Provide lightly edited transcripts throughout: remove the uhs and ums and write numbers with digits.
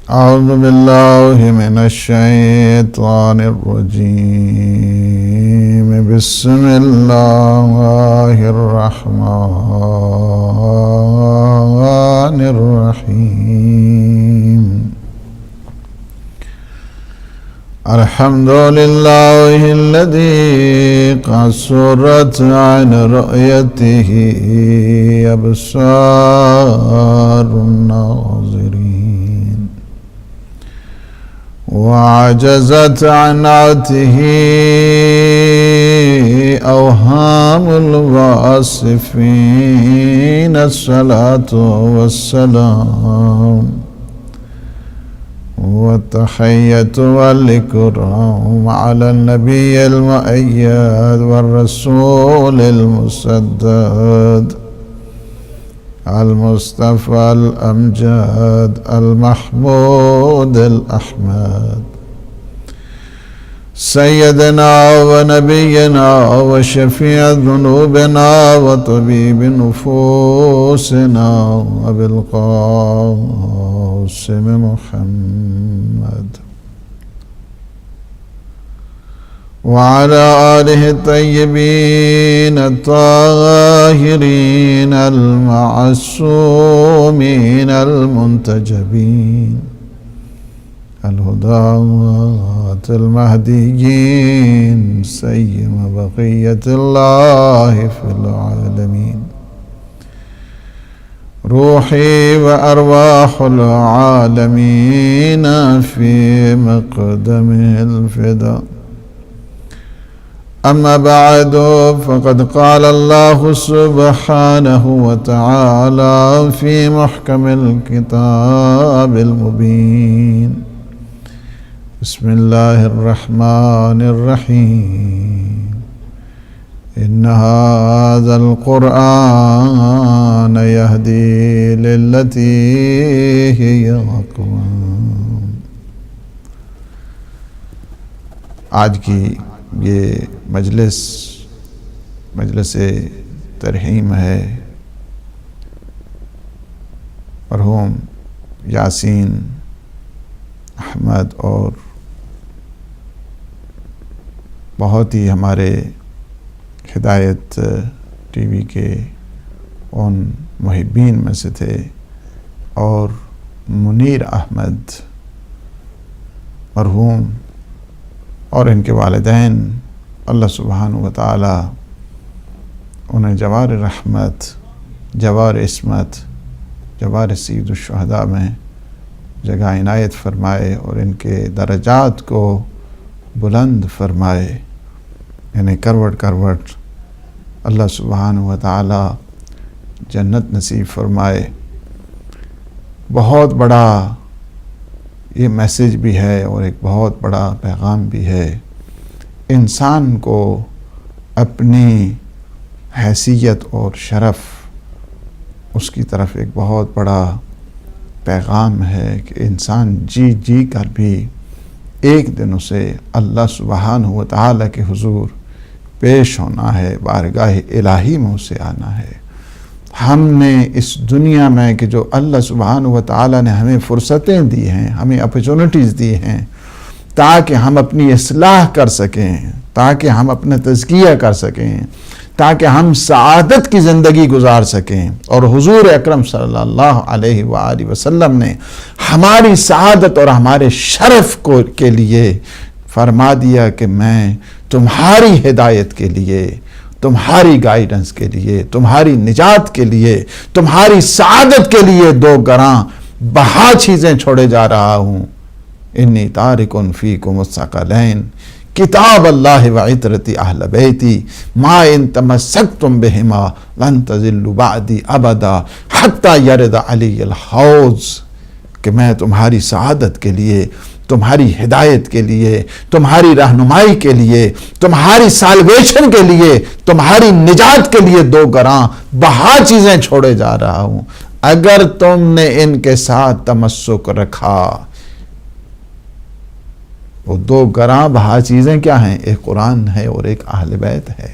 أعوذ بالله من الشيطان الرجيم. بسم الله الرحمن الرحيم. الحمد لله الذي قصرت عن رؤيته أبصار الناظرين وعجزت عن عته أوهام الواصفين. الصلاة والسلام والتحية والإكرام على النبي المؤيد والرسول المسدد المصطفى الأمجد المحمود الأحمد سيدنا ونبينا وشفيع ذنوبنا وطبيب نفوسنا أبي القاسم محمد وعلى آله الطيبين الطاهرين المعصومين المنتجبين الهداة المهديين سيما بقية الله في العالمين. روحي وأرواح العالمين في مقدمه الفداء. أما بعد فقد قال الله سبحانه وتعالى في محكم الكتاب المبين. بسم الله الرحمن الرحيم. إن هذا القرآن يهدي للتي هي أقوم. آج کی یہ مجلس ترحیم ہے مرحوم یاسین احمد اور بہت ہی ہمارے ہدایت ٹی وی کے ان محبین میں سے تھے، اور منیر احمد مرحوم اور ان کے والدین، اللہ سبحانہ و تعالی انہیں جوار رحمت، جوار عصمت، جوار سید الشہداء میں جگہ عنایت فرمائے اور ان کے درجات کو بلند فرمائے. انہیں کروٹ کروٹ اللہ سبحانہ و تعالی جنت نصیب فرمائے. بہت بڑا یہ میسیج بھی ہے اور ایک بہت بڑا پیغام بھی ہے. انسان کو اپنی حیثیت اور شرف، اس کی طرف ایک بہت بڑا پیغام ہے کہ انسان جی کر بھی ایک دن اسے اللہ سبحانہ و تعالی کے حضور پیش ہونا ہے، بارگاہ الہی میں اسے آنا ہے. ہم نے اس دنیا میں کہ جو اللہ سبحانہ و تعالی نے ہمیں فرصتیں دی ہیں، ہمیں اپرچونٹیز دی ہیں تاکہ ہم اپنی اصلاح کر سکیں، تاکہ ہم اپنا تزکیہ کر سکیں، تاکہ ہم سعادت کی زندگی گزار سکیں. اور حضور اکرم صلی اللہ علیہ وآلہ وسلم نے ہماری سعادت اور ہمارے شرف کے لیے فرما دیا کہ میں تمہاری ہدایت کے لیے، تمہاری گائیڈنس کے لیے، تمہاری نجات کے لیے، تمہاری سعادت کے لیے دو گراں بہا چیزیں چھوڑے جا رہا ہوں. انی تارکن فیکم الثقلین کتاب اللہ وعطرتی اہل بیتی ما ان تمسکتم بہما لن تضلوا بعدی ابدا حتی یرد علی الحوض. کہ میں تمہاری سعادت کے لیے، تمہاری ہدایت کے لیے، تمہاری رہنمائی کے لیے، تمہاری سالویشن کے لیے، تمہاری نجات کے لیے دو گراں بہا چیزیں چھوڑے جا رہا ہوں. اگر تم نے ان کے ساتھ تمسک رکھا، وہ دو گراں بہا چیزیں کیا ہیں؟ ایک قرآن ہے اور ایک اہل بیت ہے.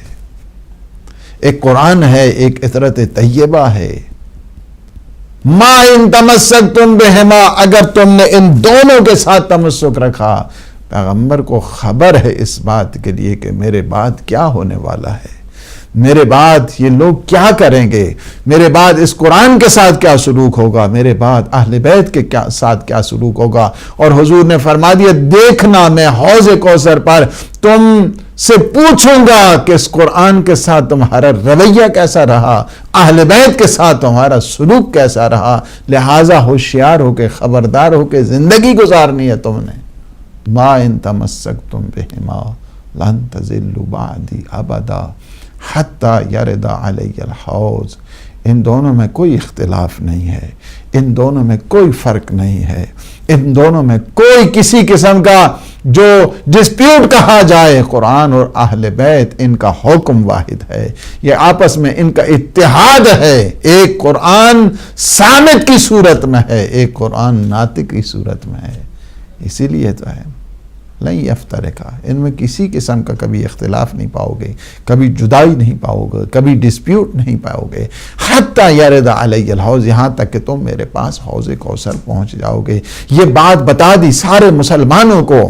ایک قرآن ہے، ایک عطرت طیبہ ہے. ما ان تمسکتم بہما، اگر تم نے ان دونوں کے ساتھ تمسک رکھا۔ پیغمبر کو خبر ہے اس بات کے لیے کہ میرے بعد کیا ہونے والا ہے، میرے بعد یہ لوگ کیا کریں گے، میرے بعد اس قرآن کے ساتھ کیا سلوک ہوگا، میرے بعد اہل بیت کے ساتھ کیا سلوک ہوگا۔ اور حضور نے فرما دیا دیکھنا میں حوض کوثر پر تم سے پوچھوں گا کہ اس قرآن کے ساتھ تمہارا رویہ کیسا رہا، اہل بیت کے ساتھ تمہارا سلوک کیسا رہا، لہٰذا ہوشیار ہو کے خبردار ہو کے زندگی گزارنی ہے تم نے۔ ما ان تمسکتم بہما لن تضلوا بعدی ابدا حتی یرد علی الحوض۔ ان دونوں میں کوئی اختلاف نہیں ہے، ان دونوں میں کوئی فرق نہیں ہے، ان دونوں میں کوئی کسی قسم کا جو ڈسپیوٹ کہا جائے، قرآن اور اہل بیت ان کا حکم واحد ہے، یہ آپس میں ان کا اتحاد ہے۔ ایک قرآن صامت کی صورت میں ہے، ایک قرآن ناطق کی صورت میں ہے۔ اسی لیے تو ہے لن یفترقا، ان میں کسی قسم کا کبھی اختلاف نہیں پاؤ گے، کبھی جدائی نہیں پاؤ گے، کبھی ڈسپیوٹ نہیں پاؤ گے۔ حتی یرد علی الحوض، یہاں تک کہ تم میرے پاس حوض کوثر پہنچ جاؤ گے۔ یہ بات بتا دی سارے مسلمانوں کو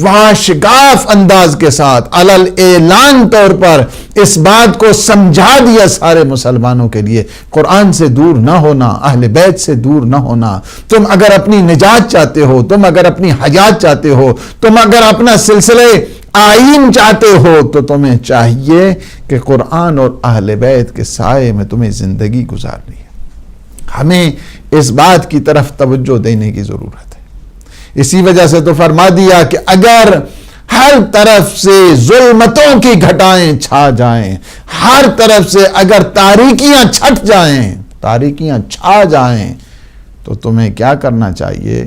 واشگاف انداز کے ساتھ، علل اعلان طور پر اس بات کو سمجھا دیا سارے مسلمانوں کے لیے، قرآن سے دور نہ ہونا، اہل بیت سے دور نہ ہونا۔ تم اگر اپنی نجات چاہتے ہو، تم اگر اپنی حیات چاہتے ہو، تم اگر اپنا سلسلے آئین چاہتے ہو، تو تمہیں چاہیے کہ قرآن اور اہل بیت کے سائے میں تمہیں زندگی گزارنی ہے۔ ہمیں اس بات کی طرف توجہ دینے کی ضرورت ہے۔ اسی وجہ سے تو فرما دیا کہ اگر ہر طرف سے ظلمتوں کی گھٹائیں چھا جائیں، ہر طرف سے اگر تاریکیاں چھٹ جائیں، تاریکیاں چھا جائیں، تو تمہیں کیا کرنا چاہیے؟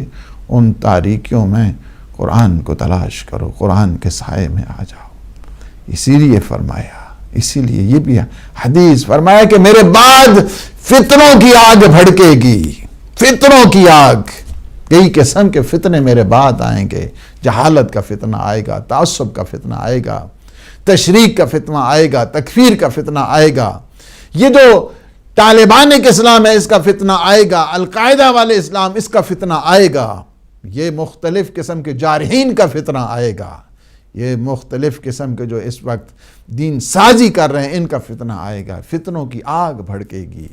ان تاریکیوں میں قرآن کو تلاش کرو، قرآن کے سائے میں آ جاؤ۔ اسی لیے فرمایا، اسی لیے یہ بھی حدیث فرمایا کہ میرے بعد فتنوں کی آگ بھڑکے گی، فتنوں کی آگ، کئی قسم کے فتنے میرے بعد آئیں گے۔ جہالت کا فتنہ آئے گا، تعصب کا فتنہ آئے گا، تشریق کا فتنہ آئے گا، تکفیر کا فتنہ آئے گا، یہ جو طالبان کے اسلام ہے اس کا فتنہ آئے گا، القاعدہ والے اسلام اس کا فتنہ آئے گا، یہ مختلف قسم کے جارحین کا فتنہ آئے گا، یہ مختلف قسم کے جو اس وقت دین سازی کر رہے ہیں ان کا فتنہ آئے گا۔ فتنوں کی آگ بھڑکے گی،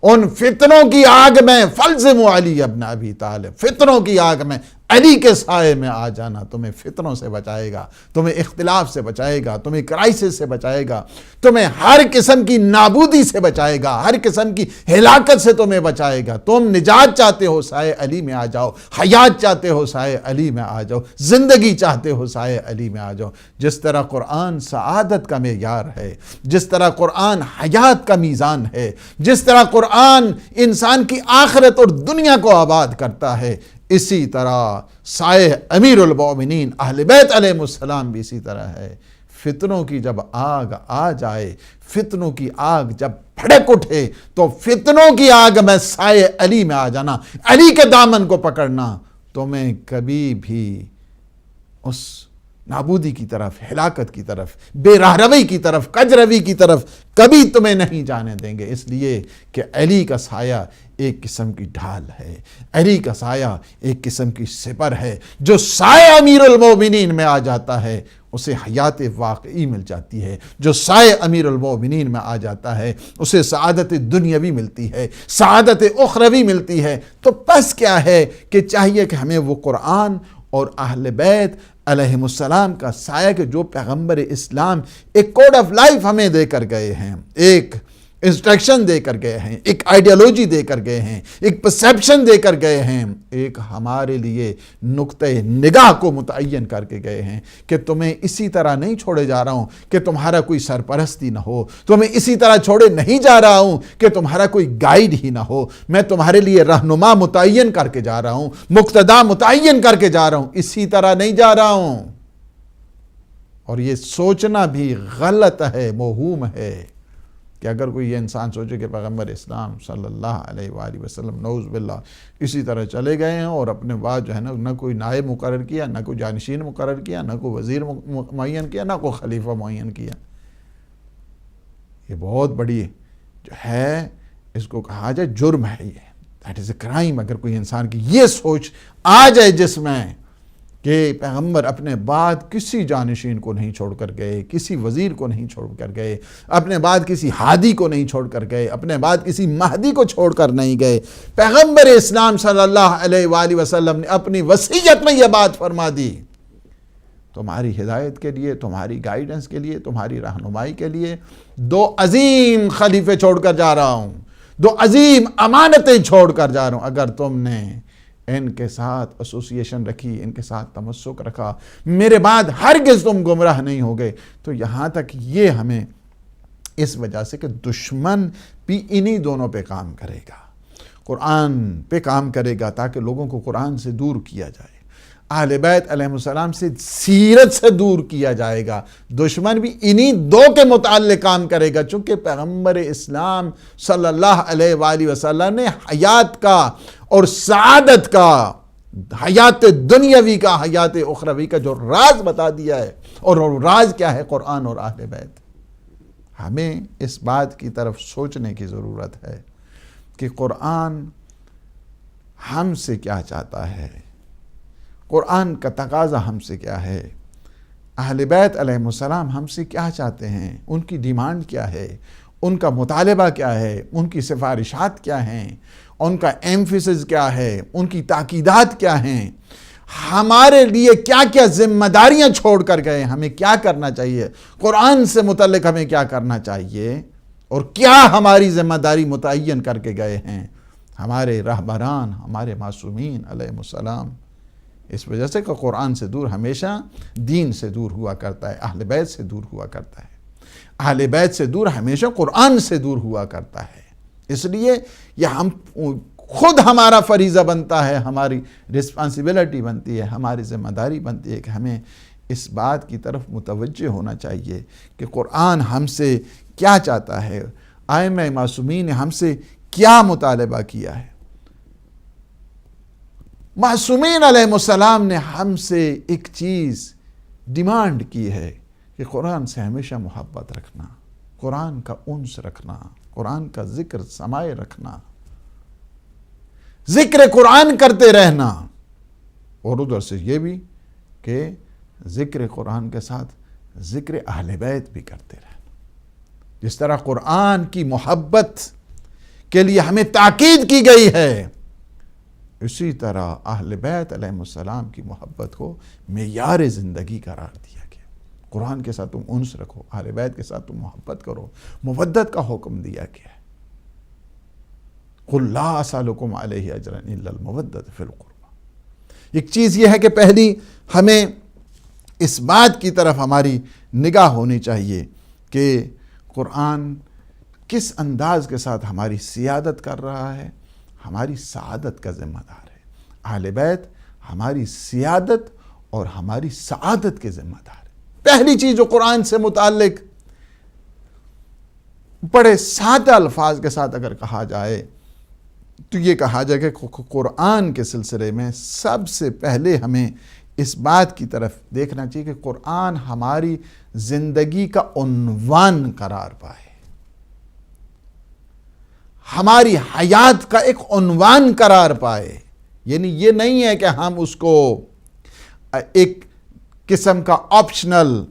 ان فتنوں کی آگ میں فلزموا علی ابن ابی طالب، فتنوں کی آگ میں علی کے سائے میں آ جانا تمہیں فتنوں سے بچائے گا، تمہیں اختلاف سے بچائے گا، تمہیں کرائسس سے بچائے گا، تمہیں ہر قسم کی نابودی سے بچائے گا، ہر قسم کی ہلاکت سے تمہیں بچائے گا۔ تم نجات چاہتے ہو سائے علی میں آ جاؤ، حیات چاہتے ہو سائے علی میں آ جاؤ، زندگی چاہتے ہو سائے علی میں آ جاؤ۔ جس طرح قرآن سعادت کا معیار ہے، جس طرح قرآن حیات کا میزان ہے، جس طرح قرآن انسان کی آخرت اور دنیا کو آباد کرتا ہے، اسی طرح سائے امیر المومنین اہل بیت علیہ السلام بھی اسی طرح ہے۔ فتنوں کی جب آگ آ جائے، فتنوں کی آگ جب بھڑک اٹھے، تو فتنوں کی آگ میں سائے علی میں آ جانا، علی کے دامن کو پکڑنا، تمہیں کبھی بھی اس نابودی کی طرف، ہلاکت کی طرف، بے راہروی کی طرف، کجروی کی طرف کبھی تمہیں نہیں جانے دیں گے، اس لیے کہ علی کا سایہ ایک قسم کی ڈھال ہے، علی کا سایہ ایک قسم کی سپر ہے۔ جو سایہ امیر المومنین میں آ جاتا ہے اسے حیات واقعی مل جاتی ہے، جو سایہ امیر المومنین میں آ جاتا ہے اسے سعادت دنیاوی ملتی ہے، سعادت اخروی ملتی ہے۔ تو بس کیا ہے کہ چاہیے کہ ہمیں وہ قرآن اور اہل بیت علیہم السلام کا سایہ کہ جو پیغمبر اسلام ایک کوڈ آف لائف ہمیں دے کر گئے ہیں، ایک انسٹرکشن دے کر گئے ہیں، ایک آئیڈیالوجی دے کر گئے ہیں، ایک پرسیپشن دے کر گئے ہیں، ایک ہمارے لیے نقطہ نگاہ کو متعین کر کے گئے ہیں کہ تمہیں اسی طرح نہیں چھوڑے جا رہا ہوں کہ تمہارا کوئی سرپرستی نہ ہو، تمہیں اسی طرح چھوڑے نہیں جا رہا ہوں کہ تمہارا کوئی گائیڈ ہی نہ ہو، میں تمہارے لیے رہنما متعین کر کے جا رہا ہوں، مقتدا متعین کر کے جا رہا ہوں، اسی طرح نہیں جا رہا ہوں۔ اور یہ سوچنا بھی غلط ہے، موہوم ہے کہ اگر کوئی یہ انسان سوچے کہ پیغمبر اسلام صلی اللہ علیہ وآلہ وسلم نعوذ باللہ اسی طرح چلے گئے ہیں اور اپنے بعد جو ہے نہ کوئی نائب مقرر کیا، نہ کوئی جانشین مقرر کیا، نہ کوئی وزیر معین کیا، نہ کوئی خلیفہ معین کیا، یہ بہت بڑی جو ہے اس کو کہا جائے جرم ہے یہ۔ That is a crime. اگر کوئی انسان کی یہ سوچ آ جائے جس میں کہ پیغمبر اپنے بعد کسی جانشین کو نہیں چھوڑ کر گئے، کسی وزیر کو نہیں چھوڑ کر گئے، اپنے بعد کسی ہادی کو نہیں چھوڑ کر گئے، اپنے بعد کسی مہدی کو چھوڑ کر نہیں گئے. پیغمبر اسلام صلی اللہ علیہ وآلہ وسلم نے اپنی وصیت میں یہ بات فرما دی، تمہاری ہدایت کے لیے، تمہاری گائیڈنس کے لیے، تمہاری رہنمائی کے لیے 2 عظیم خلیفے چھوڑ کر جا رہا ہوں، 2 عظیم امانتیں چھوڑ کر جا رہا ہوں. اگر تم نے ان کے ساتھ ایسوسیشن رکھی، ان کے ساتھ تمسک رکھا، میرے بعد ہرگز تم گمراہ نہیں ہوگے. تو یہاں تک یہ ہمیں اس وجہ سے کہ دشمن بھی انہی دونوں پہ کام کرے گا، قرآن پہ کام کرے گا تاکہ لوگوں کو قرآن سے دور کیا جائے، اہل بیت علیہ السلام سے، سیرت سے دور کیا جائے گا. دشمن بھی انہی 2 کے متعلق کام کرے گا، چونکہ پیغمبر اسلام صلی اللہ علیہ وآلہ وسلم نے حیات کا اور سعادت کا، حیات دنیاوی کا، حیات اخروی کا جو راز بتا دیا ہے، اور وہ راز کیا ہے؟ قرآن اور اہل بیت. ہمیں اس بات کی طرف سوچنے کی ضرورت ہے کہ قرآن ہم سے کیا چاہتا ہے، قرآن کا تقاضا ہم سے کیا ہے، اہل بیت علیہ السلام ہم سے کیا چاہتے ہیں، ان کی ڈیمانڈ کیا ہے، ان کا مطالبہ کیا ہے، ان کی سفارشات کیا ہیں، ان کا ایمفیسس کیا ہے، ان کی تاکیدات کیا ہیں، ہمارے لیے کیا کیا ذمہ داریاں چھوڑ کر گئے، ہمیں کیا کرنا چاہیے، قرآن سے متعلق ہمیں کیا کرنا چاہیے، اور کیا ہماری ذمہ داری متعین کر کے گئے ہیں ہمارے رہبران، ہمارے معصومین علیہ السلام. اس وجہ سے کہ قرآن سے دور ہمیشہ دین سے دور ہوا کرتا ہے، اہل بیت سے دور ہوا کرتا ہے، اہل بیت سے دور ہمیشہ قرآن سے دور ہوا کرتا ہے. اس لیے یہ ہم خود ہمارا فریضہ بنتا ہے، ہماری رسپانسبلٹی بنتی ہے، ہماری ذمہ داری بنتی ہے کہ ہمیں اس بات کی طرف متوجہ ہونا چاہیے کہ قرآن ہم سے کیا چاہتا ہے، ائمہ معصومین نے ہم سے کیا مطالبہ کیا ہے. معصومین علیہ السلام نے ہم سے ایک چیز ڈیمانڈ کی ہے کہ قرآن سے ہمیشہ محبت رکھنا، قرآن کا انس رکھنا، قرآن کا ذکر سمائے رکھنا، ذکر قرآن کرتے رہنا، اور ادھر سے یہ بھی کہ ذکر قرآن کے ساتھ ذکر اہل بیت بھی کرتے رہنا. جس طرح قرآن کی محبت کے لیے ہمیں تاکید کی گئی ہے، اسی طرح اہل بیت علیہ السلام کی محبت کو معیار زندگی قرار دیا گیا. قرآن کے ساتھ تم انس رکھو، اہل بیت کے ساتھ تم محبت کرو، مودت کا حکم دیا گیا ہے. قُلْ لَا أَسْأَلُكُمْ عَلَيْهِ أَجْرًا إِلَّا الْمَوَدَّةَ فِي الْقُرْبَى. ایک چیز یہ ہے کہ پہلی ہمیں اس بات کی طرف ہماری نگاہ ہونی چاہیے کہ قرآن کس انداز کے ساتھ ہماری سیادت کر رہا ہے، ہماری سعادت کا ذمہ دار ہے. اہل بیت ہماری سیادت اور ہماری سعادت کے ذمہ دار ہے. پہلی چیز جو قرآن سے متعلق بڑے سادہ الفاظ کے ساتھ اگر کہا جائے تو یہ کہا جائے کہ قرآن کے سلسلے میں سب سے پہلے ہمیں اس بات کی طرف دیکھنا چاہیے کہ قرآن ہماری زندگی کا عنوان قرار پائے، ہماری حیات کا ایک عنوان قرار پائے. یعنی یہ نہیں ہے کہ ہم اس کو ایک قسم کا آپشنل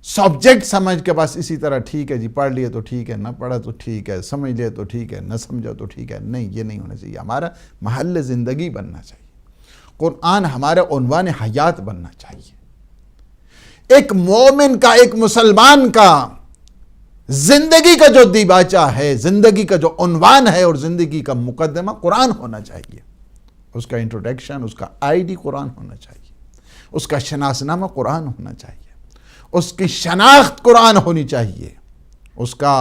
سبجیکٹ سمجھ کے بس اسی طرح ٹھیک ہے جی، پڑھ لیے تو ٹھیک ہے، نہ پڑھا تو ٹھیک ہے، سمجھ لیے تو ٹھیک ہے، نہ سمجھا تو ٹھیک ہے. نہیں، یہ نہیں ہونا چاہیے. ہمارا محل زندگی بننا چاہیے. قرآن ہمارا عنوان حیات بننا چاہیے. ایک مومن کا، ایک مسلمان کا زندگی کا جو دیباچہ ہے، زندگی کا جو عنوان ہے اور زندگی کا مقدمہ قرآن ہونا چاہیے. اس کا انٹروڈکشن، اس کا آئی ڈی قرآن ہونا چاہیے، اس کا شناسنامہ قرآن ہونا چاہیے، اس کی شناخت قرآن ہونی چاہیے، اس کا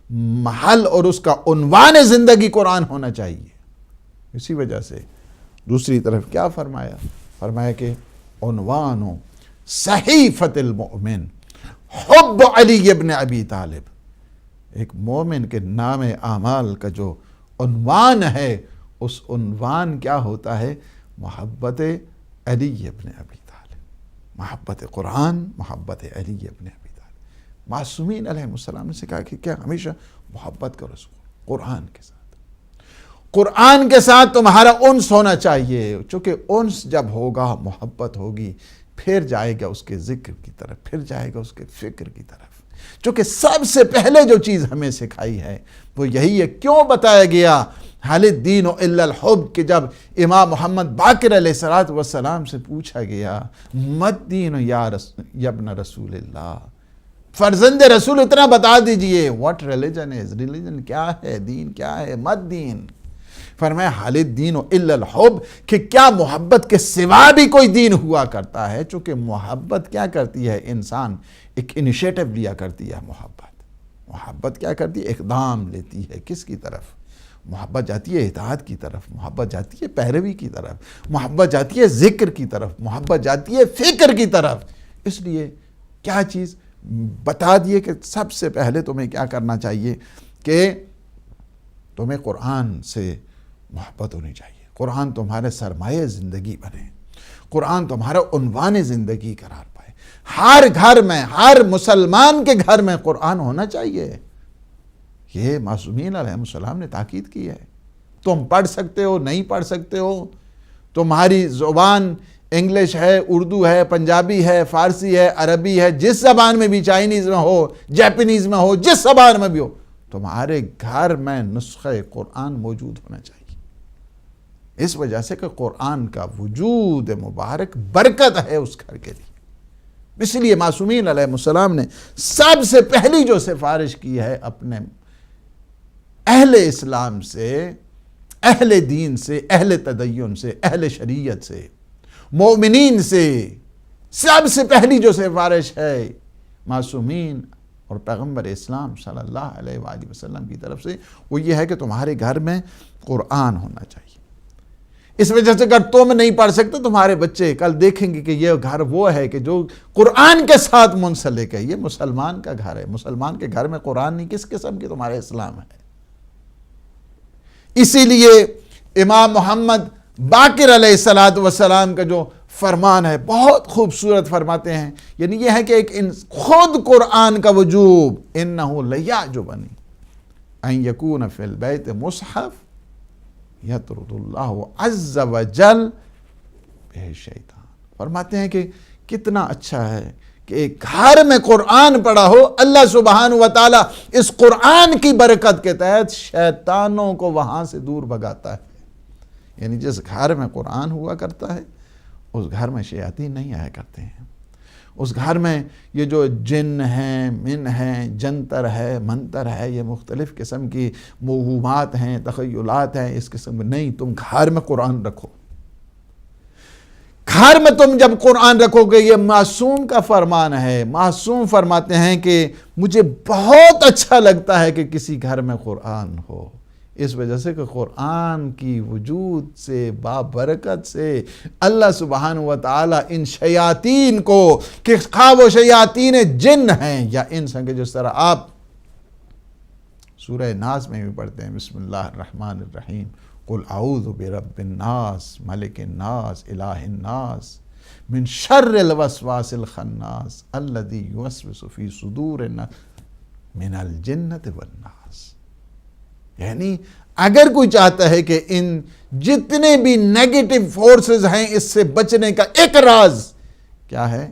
محل اور اس کا عنوان زندگی قرآن ہونا چاہیے. اسی وجہ سے دوسری طرف کیا فرمایا؟ فرمایا کہ عنوان صحیفۃ المؤمن حب علی ابن ابی طالب. ایک مومن کے نام اعمال کا جو عنوان ہے، اس عنوان کیا ہوتا ہے؟ محبت علی ابن ابی طالب، محبت قرآن، محبت علی ابن ابی طالب. معصومین علیہ السلام نے کہا کہ کیا ہمیشہ محبت کرو قرآن کے ساتھ. قرآن کے ساتھ تمہارا انس ہونا چاہیے، چونکہ انس جب ہوگا محبت ہوگی، پھر جائے گا اس کے ذکر کی طرف، پھر جائے گا اس کے فکر کی طرف۔ چونکہ سب سے پہلے جو چیز ہمیں سکھائی ہے وہ یہی ہے۔ کیوں بتایا گیا حل الدین الا الحب، کہ جب امام محمد باقر علیہ السلام سے پوچھا گیا مد دین یا ابن رسول اللہ، فرزند رسول اتنا بتا دیجئے، what religion is، religion کیا ہے، دین کیا ہے، مد دین۔ فرمایا حل الدین الا الحب، کہ کیا محبت کے سوا بھی کوئی دین ہوا کرتا ہے؟ چونکہ محبت کیا کرتی ہے، انسان ایک انیشیٹو لیا کرتی ہے۔ محبت کیا کرتی ہے، اقدام لیتی ہے۔ کس کی طرف؟ محبت جاتی ہے اطاعت کی طرف، محبت جاتی ہے پیروی کی طرف، محبت جاتی ہے ذکر کی طرف، محبت جاتی ہے فکر کی طرف۔ اس لیے کیا چیز بتا دیے کہ سب سے پہلے تمہیں کیا کرنا چاہیے کہ تمہیں قرآن سے محبت ہونی چاہیے، قرآن تمہارے سرمایہ زندگی بنے، قرآن تمہارا عنوان زندگی قرار پائے۔ ہر گھر میں، ہر مسلمان کے گھر میں قرآن ہونا چاہیے۔ یہ معصومین علیہ السلام نے تاکید کی ہے۔ تم پڑھ سکتے ہو، نہیں پڑھ سکتے ہو، تمہاری زبان انگلش ہے، اردو ہے، پنجابی ہے، فارسی ہے، عربی ہے، جس زبان میں بھی، چائنیز میں ہو، جیپنیز میں ہو، جس زبان میں بھی ہو، تمہارے گھر میں نسخہ قرآن موجود ہونا چاہیے۔ اس وجہ سے کہ قرآن کا وجود مبارک برکت ہے اس گھر کے لیے۔ اس لیے معصومین علیہ السلام نے سب سے پہلی جو سفارش کی ہے اپنے اہل اسلام سے، اہل دین سے، اہل تدین سے، اہل شریعت سے، مومنین سے، سب سے پہلی جو سفارش ہے معصومین اور پیغمبر اسلام صلی اللہ علیہ وآلہ وسلم کی طرف سے، وہ یہ ہے کہ تمہارے گھر میں قرآن ہونا چاہیے۔ اس وجہ سے اگر تم نہیں پڑھ سکتے، تمہارے بچے کل دیکھیں گے کہ یہ گھر وہ ہے کہ جو قرآن کے ساتھ منسلک ہے۔ یہ مسلمان کا گھر ہے، مسلمان کے گھر میں قرآن نہیں، کس قسم کی تمہارے اسلام ہے؟ اسی لیے امام محمد باقر علیہ السلام کا جو فرمان ہے بہت خوبصورت فرماتے ہیں، یعنی یہ ہے کہ ایک خود قرآن کا وجوب، انہو لیعجبنی ان یکون فی البیت مصحف یطرد اللہ عز وجل بہ شیطان۔ فرماتے ہیں کہ کتنا اچھا ہے کہ ایک گھر میں قرآن پڑھا ہو، اللہ سبحانہ وتعالی اس قرآن کی برکت کے تحت شیطانوں کو وہاں سے دور بھگاتا ہے۔ یعنی جس گھر میں قرآن ہوا کرتا ہے اس گھر میں شیاطین نہیں آیا کرتے ہیں۔ اس گھر میں یہ جو جن ہیں، من ہیں، جنتر ہے، منتر ہے، یہ مختلف قسم کی موہومات ہیں، تخیلات ہیں، اس قسم میں نہیں۔ تم گھر میں قرآن رکھو۔ گھر میں تم جب قرآن رکھو گے، یہ معصوم کا فرمان ہے۔ معصوم فرماتے ہیں کہ مجھے بہت اچھا لگتا ہے کہ کسی گھر میں قرآن ہو، اس وجہ سے کہ قرآن کی وجود سے، بابرکت سے اللہ سبحانہ وتعالی ان شیاطین کو، کہ خواہ وہ شیاطین جن ہیں یا انس ہیں، کہ جس طرح آپ سورہ ناس میں بھی پڑھتے ہیں، بسم اللہ الرحمن الرحیم، قل اعوذ برب الناس ملک الناس الہ الناس من شر الوسواس الخناس الذی یوسوس فی صدور الناس من الجنۃ والناس۔ یعنی اگر کوئی چاہتا ہے کہ ان جتنے بھی نیگیٹو فورسز ہیں اس سے بچنے کا ایک راز کیا ہے،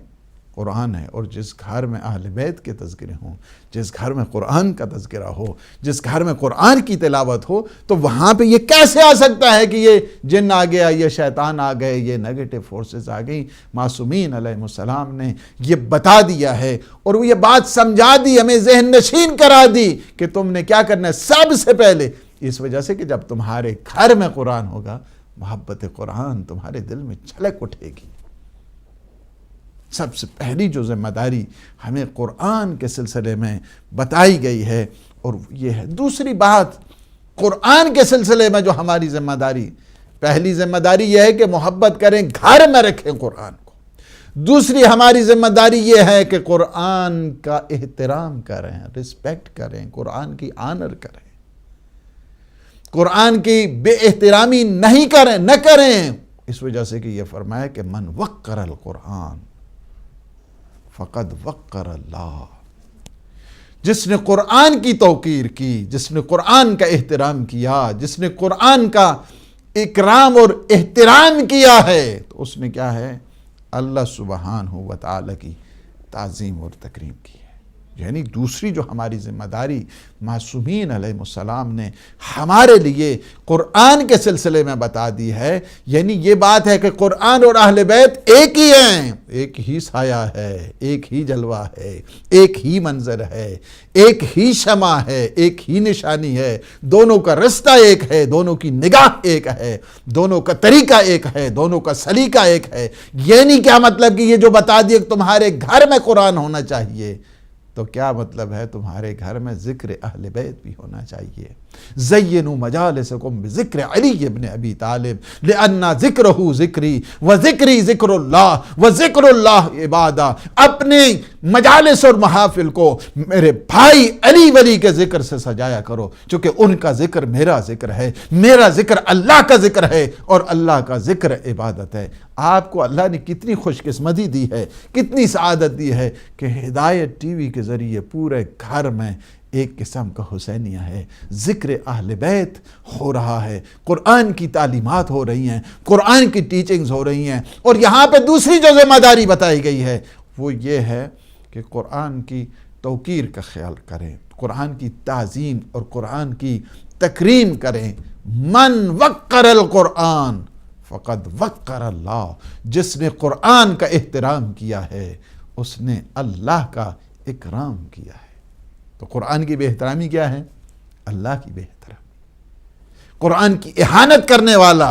قرآن ہے۔ اور جس گھر میں اہل بیت کے تذکرے ہوں، جس گھر میں قرآن کا تذکرہ ہو، جس گھر میں قرآن کی تلاوت ہو، تو وہاں پہ یہ کیسے آ سکتا ہے کہ یہ جن آ گیا، یہ شیطان آ گئے، یہ نیگیٹو فورسز آ گئی؟ معصومین علیہ السلام نے یہ بتا دیا ہے، اور وہ یہ بات سمجھا دی، ہمیں ذہن نشین کرا دی کہ تم نے کیا کرنا ہے سب سے پہلے۔ اس وجہ سے کہ جب تمہارے گھر میں قرآن ہوگا، محبت قرآن تمہارے دل میں چھلک اٹھے گی۔ سب سے پہلی جو ذمہ داری ہمیں قرآن کے سلسلے میں بتائی گئی ہے، اور یہ ہے دوسری بات قرآن کے سلسلے میں جو ہماری ذمہ داری، پہلی ذمہ داری یہ ہے کہ محبت کریں، گھر میں رکھیں قرآن کو۔ دوسری ہماری ذمہ داری یہ ہے کہ قرآن کا احترام کریں، رسپیکٹ کریں، قرآن کی آنر کریں، قرآن کی بے احترامی نہیں کریں، نہ کریں۔ اس وجہ سے کہ یہ فرمایا کہ من وقر القرآن فقد وقر اللہ، جس نے قرآن کی توقیر کی، جس نے قرآن کا احترام کیا، جس نے قرآن کا اکرام اور احترام کیا ہے، تو اس نے کیا ہے؟ اللہ سبحانہ و تعالی کی تعظیم اور تکریم کی ہے۔ یعنی دوسری جو ہماری ذمہ داری معصومین علیہ السلام نے ہمارے لیے قرآن کے سلسلے میں بتا دی ہے، یعنی یہ بات ہے کہ قرآن اور اہل بیت ایک ہی ہیں، ایک ہی سایہ ہے، ایک ہی جلوہ ہے، ایک ہی منظر ہے، ایک ہی شمع ہے، ایک ہی نشانی ہے، دونوں کا رستہ ایک ہے، دونوں کی نگاہ ایک ہے، دونوں کا طریقہ ایک ہے، دونوں کا سلیقہ ایک ہے۔ یہ نہیں کیا مطلب کہ یہ جو بتا دیے کہ تمہارے گھر میں قرآن ہونا چاہیے، تو کیا مطلب ہے تمہارے گھر میں ذکر اہل بیت بھی ہونا چاہیے۔ زینوا مجالسکم بذکر علی ابن ابی طالب لأن ذکرہ ذکری وذکری ذکر اللہ وذکر اللہ عبادہ۔ اپنے مجالس اور محافل کو میرے بھائی علی ولی کے ذکر سے سجایا کرو، چونکہ ان کا ذکر میرا ذکر ہے، میرا ذکر اللہ کا ذکر ہے، اور اللہ کا ذکر عبادت ہے۔ آپ کو اللہ نے کتنی خوش قسمتی دی ہے، کتنی سعادت دی ہے کہ ہدایت ٹی وی کے ذریعے پورے گھر میں ایک قسم کا حسینیہ ہے، ذکر اہل بیت ہو رہا ہے، قرآن کی تعلیمات ہو رہی ہیں، قرآن کی ٹیچنگز ہو رہی ہیں۔ اور یہاں پہ دوسری جو ذمہ داری بتائی گئی ہے وہ یہ ہے کہ قرآن کی توقیر کا خیال کریں، قرآن کی تعظیم اور قرآن کی تکریم کریں۔ من وقر القرآن فقد وقر اللہ، جس نے قرآن کا احترام کیا ہے اس نے اللہ کا اکرام کیا ہے۔ تو قرآن کی بے احترامی کیا ہے؟ اللہ کی بے احترامی۔ قرآن کی اہانت کرنے والا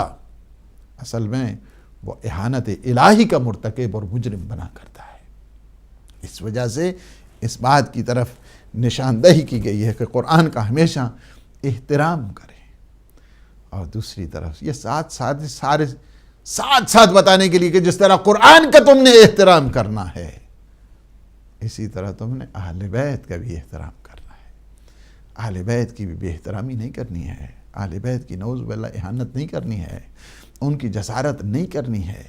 اصل میں وہ اہانت الہی کا مرتکب اور مجرم بنا کرتا ہے۔ اس وجہ سے اس بات کی طرف نشاندہی کی گئی ہے کہ قرآن کا ہمیشہ احترام کریں، اور دوسری طرف یہ ساتھ بتانے کے لیے کہ جس طرح قرآن کا تم نے احترام کرنا ہے، اسی طرح تم نے اہل بیت کا بھی احترام کرنا ہے۔ اہل بیت کی بھی بے احترامی نہیں کرنی ہے، اہل بیت کی نعوذ باللہ اہانت نہیں کرنی ہے، ان کی جسارت نہیں کرنی ہے۔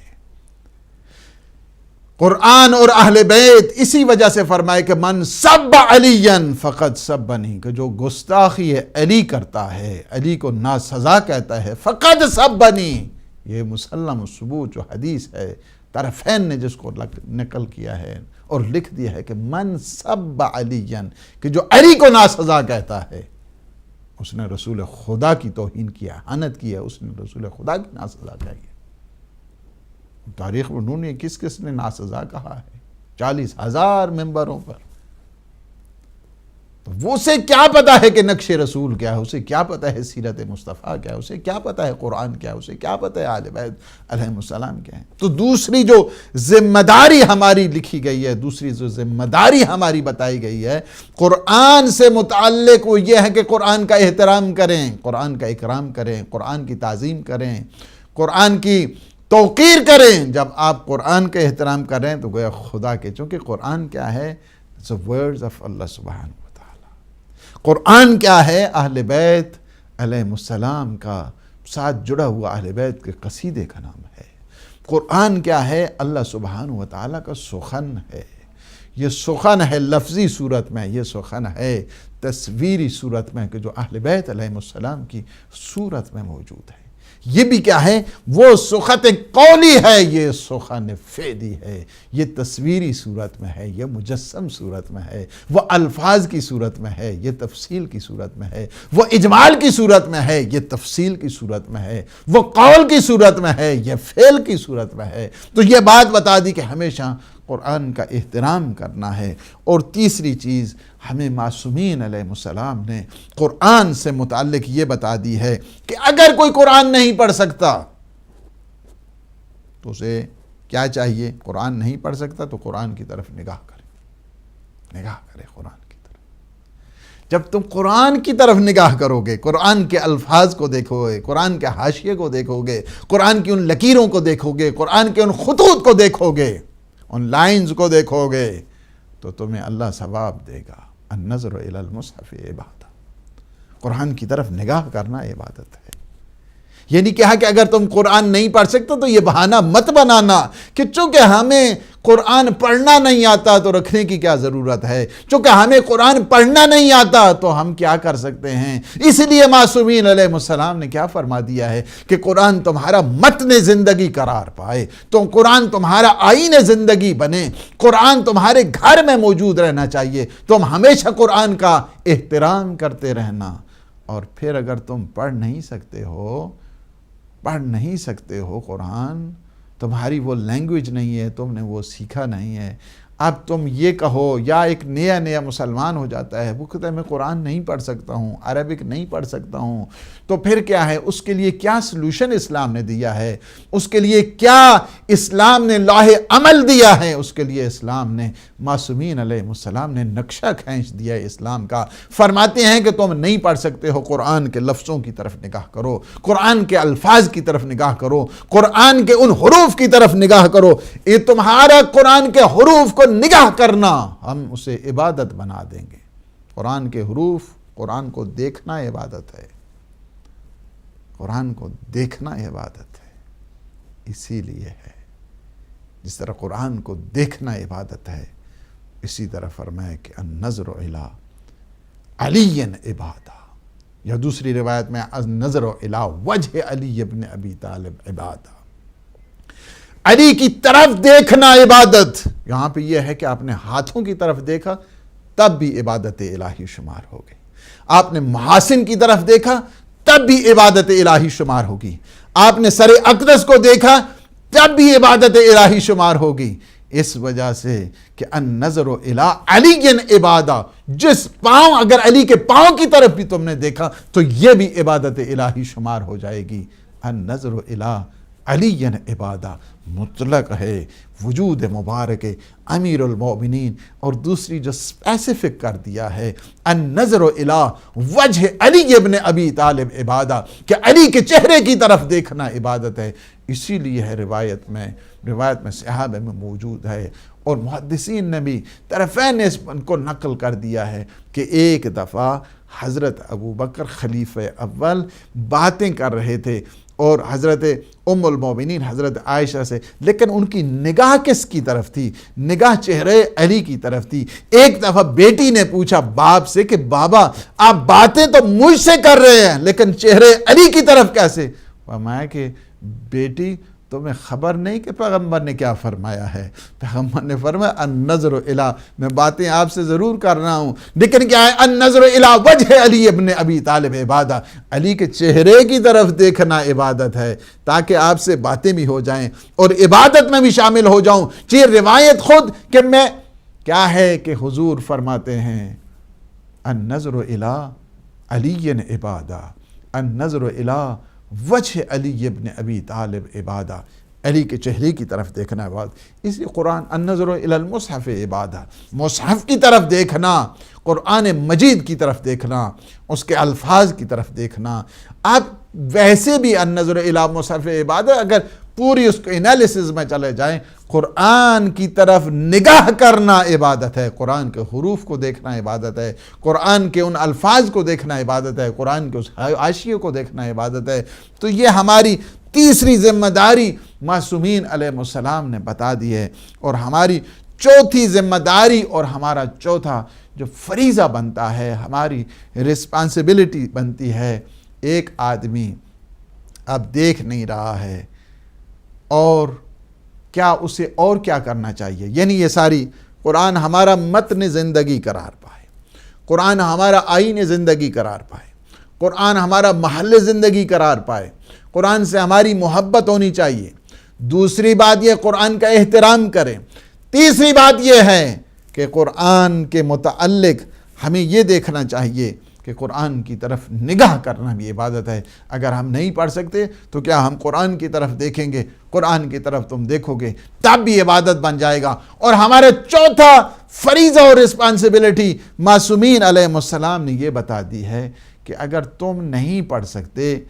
قرآن اور اہل بیت اسی وجہ سے فرمائے کہ من سب علی فقد سبنی، کہ جو گستاخی علی کرتا ہے، علی کو ناسزا کہتا ہے، فقد سبنی، یہ مسلم الثبوت جو حدیث ہے، طرفین نے جس کو نقل کیا ہے اور لکھ دیا ہے کہ من سب علی، کہ جو علی کو ناسزا کہتا ہے اس نے رسول خدا کی توہین کیا، اہانت کی ہے، اس نے رسول خدا کی ناسزا کہی ہے۔ تاریخ میں انہوں نے کس نے ناسزا کہا ہے؟ 40,000 ممبروں پر۔ تو وہ اسے کیا پتا ہے کہ نقش رسول کیا ہے، اسے کیا پتا ہے سیرت مصطفیٰ کیا ہے، اسے کیا پتا ہے قرآن کیا ہے، اسے کیا پتا ہے اہل بیت علیہ السلام کیا ہے۔ تو دوسری جو ذمہ داری ہماری لکھی گئی ہے، دوسری جو ذمہ داری ہماری بتائی گئی ہے قرآن سے متعلق، وہ یہ ہے کہ قرآن کا احترام کریں، قرآن کا اکرام کریں، قرآن کی تعظیم کریں، قرآن کی توقیر کریں۔ جب آپ قرآن کا احترام کریں تو گویا خدا کے، چونکہ قرآن کیا ہے؟ the words of اللہ سبحانہ و تعالی۔ قرآن کیا ہے؟ اہل بیت علیہ السلام کا ساتھ جڑا ہوا اہل بیت کے قصیدے کا نام ہے۔ قرآن کیا ہے؟ اللہ سبحانہ و تعالی کا سخن ہے۔ یہ سخن ہے لفظی صورت میں، یہ سخن ہے تصویری صورت میں، کہ جو اہل بیت علیہ السلام کی صورت میں موجود ہے۔ یہ بھی کیا ہے؟ وہ سخن قولی ہے، یہ سخن فعلی ہے، یہ تصویری صورت میں ہے، یہ مجسم صورت میں ہے، وہ الفاظ کی صورت میں ہے، یہ تفصیل کی صورت میں ہے، وہ اجمال کی صورت میں ہے، یہ تفصیل کی صورت میں ہے، وہ قول کی صورت میں ہے، یہ فعل کی صورت میں ہے۔ تو یہ بات بتا دی کہ ہمیشہ قرآن کا احترام کرنا ہے۔ اور تیسری چیز ہمیں معصومین علیہ السلام نے قرآن سے متعلق یہ بتا دی ہے کہ اگر کوئی قرآن نہیں پڑھ سکتا تو اسے کیا چاہیے؟ قرآن نہیں پڑھ سکتا تو قرآن کی طرف نگاہ کرے قرآن کی طرف۔ جب تم قرآن کی طرف نگاہ کرو گے، قرآن کے الفاظ کو دیکھو گے، قرآن کے حاشیے کو دیکھو گے، قرآن کی ان لکیروں کو دیکھو گے، قرآن کے ان خطوط کو دیکھو گے، ان لائنز کو دیکھو گے، تو تمہیں اللہ ثواب دے گا۔ النظر الی المصحف عبادہ، قرآن کی طرف نگاہ کرنا عبادت ہے۔ یہ نہیں کہا کہ اگر تم قرآن نہیں پڑھ سکتے تو یہ بہانہ مت بنانا کہ چونکہ ہمیں قرآن پڑھنا نہیں آتا تو رکھنے کی کیا ضرورت ہے؟ چونکہ ہمیں قرآن پڑھنا نہیں آتا تو ہم کیا کر سکتے ہیں؟ اس لیے معصومین علیہ السلام نے کیا فرما دیا ہے کہ قرآن تمہارا متن زندگی قرار پائے، تو قرآن تمہارا آئین زندگی بنے، قرآن تمہارے گھر میں موجود رہنا چاہیے، تم ہمیشہ قرآن کا احترام کرتے رہنا۔ اور پھر اگر تم پڑھ نہیں سکتے ہو قرآن، تمہاری وہ لینگویج نہیں ہے، تم نے وہ سیکھا نہیں ہے، اب تم یہ کہو، یا ایک نیا مسلمان ہو جاتا ہے، وہ کہتا ہے میں قرآن نہیں پڑھ سکتا ہوں، عربک نہیں پڑھ سکتا ہوں، تو پھر کیا ہے؟ اس کے لیے کیا سلوشن اسلام نے دیا ہے؟ اس کے لیے کیا اسلام نے لاہ عمل دیا ہے؟ اس کے لیے اسلام نے، معصومین علیہ السلام نے نقشہ کھینچ دیا ہے اسلام کا۔ فرماتے ہیں کہ تم نہیں پڑھ سکتے ہو، قرآن کے لفظوں کی طرف نگاہ کرو، قرآن کے الفاظ کی طرف نگاہ کرو، قرآن کے ان حروف کی طرف نگاہ کرو۔ یہ تمہارا قرآن کے حروف کو نگاہ کرنا، ہم اسے عبادت بنا دیں گے۔ قرآن کے حروف، قرآن کو دیکھنا عبادت ہے، قرآن کو دیکھنا عبادت ہے۔ اسی لیے ہے، جس طرح قرآن کو دیکھنا عبادت ہے، اسی طرح فرمائے کہ النظر الی علی عبادہ، یا دوسری روایت میں النظر الی وجہ علی ابن ابی طالب عبادہ، علی کی طرف دیکھنا عبادت۔ یہاں پہ یہ ہے کہ آپ نے ہاتھوں کی طرف دیکھا تب بھی عبادت الہی شمار ہو گئی، آپ نے محاسن کی طرف دیکھا تب بھی عبادت الہی شمار ہوگی، آپ نے سر اقدس کو دیکھا تب بھی عبادت الہی شمار ہوگی۔ اس وجہ سے کہ النظر الی علی عبادہ، جس پاؤں، اگر علی کے پاؤں کی طرف بھی تم نے دیکھا تو یہ بھی عبادت الہی شمار ہو جائے گی۔ النظر الی علی عبادہ مطلق ہے، وجود مبارک امیر المومنین، اور دوسری جو اسپیسیفک کر دیا ہے النظر الی وجہ علی ابن ابی طالب عبادہ، کہ علی کے چہرے کی طرف دیکھنا عبادت ہے۔ اسی لیے ہے روایت میں صحابہ میں موجود ہے، اور محدثین نے بھی طرفین نے اس کو نقل کر دیا ہے کہ ایک دفعہ حضرت ابوبکر خلیفہ اول باتیں کر رہے تھے، اور حضرت ام المومنین حضرت عائشہ سے، لیکن ان کی نگاہ کس کی طرف تھی؟ نگاہ چہرے علی کی طرف تھی۔ ایک دفعہ بیٹی نے پوچھا باپ سے کہ بابا آپ باتیں تو مجھ سے کر رہے ہیں لیکن چہرے علی کی طرف کیسے؟ فرمایا کہ بیٹی تمہیں خبر نہیں کہ پیغمبر نے کیا فرمایا ہے؟ پیغمبر نے فرمایا النظر الی، میں باتیں آپ سے ضرور کر رہا ہوں لیکن کیا ہے؟ النظر الی وجہ علی ابن ابی طالب عبادہ، علی کے چہرے کی طرف دیکھنا عبادت ہے، تاکہ آپ سے باتیں بھی ہو جائیں اور عبادت میں بھی شامل ہو جاؤں۔ یہ روایت خود کہ میں کیا ہے کہ حضور فرماتے ہیں النظر الی علی عبادہ، النظر الی وجہ علی ابن ابی طالب عبادہ، علی کے چہرے کی طرف دیکھنا عبادت۔ اسی قرآن النظر الی المصحف عبادہ، مصحف کی طرف دیکھنا، قرآن مجید کی طرف دیکھنا، اس کے الفاظ کی طرف دیکھنا۔ اب ویسے بھی النظر الی مصحف عبادہ، اگر پوری اس کو انالیسز میں چلے جائیں، قرآن کی طرف نگاہ کرنا عبادت ہے، قرآن کے حروف کو دیکھنا عبادت ہے، قرآن کے ان الفاظ کو دیکھنا عبادت ہے، قرآن کے اس حاشیے کو دیکھنا عبادت ہے۔ تو یہ ہماری تیسری ذمہ داری معصومین علیہ السلام نے بتا دی ہے، اور ہماری چوتھی ذمہ داری اور ہمارا چوتھا جو فریضہ بنتا ہے، ہماری رسپانسبلٹی بنتی ہے، ایک آدمی اب دیکھ نہیں رہا ہے اور کیا اسے اور کیا کرنا چاہیے؟ یعنی یہ ساری قرآن ہمارا متن زندگی قرار پائے، قرآن ہمارا آئین زندگی قرار پائے، قرآن ہمارا محل زندگی قرار پائے، قرآن سے ہماری محبت ہونی چاہیے۔ دوسری بات یہ قرآن کا احترام کریں۔ تیسری بات یہ ہے کہ قرآن کے متعلق ہمیں یہ دیکھنا چاہیے کہ قرآن کی طرف نگاہ کرنا بھی عبادت ہے۔ اگر ہم نہیں پڑھ سکتے تو کیا ہم قرآن کی طرف دیکھیں گے؟ قرآن کی طرف تم دیکھو گے تب بھی عبادت بن جائے گا۔ اور ہمارا چوتھا فریضہ اور رسپانسبلٹی معصومین علیہ السلام نے یہ بتا دی ہے کہ اگر تم نہیں پڑھ سکتے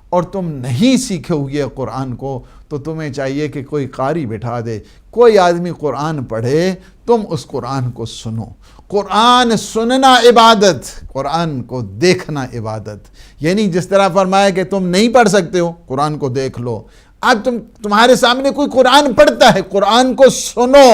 اور تم نہیں سیکھے ہوئے قرآن کو، تو تمہیں چاہیے کہ کوئی قاری بٹھا دے، کوئی آدمی قرآن پڑھے، تم اس قرآن کو سنو۔ قرآن سننا عبادت، قرآن کو دیکھنا عبادت۔ یعنی جس طرح فرمایا کہ تم نہیں پڑھ سکتے ہو، قرآن کو دیکھ لو۔ اب تمہارے سامنے کوئی قرآن پڑھتا ہے، قرآن کو سنو۔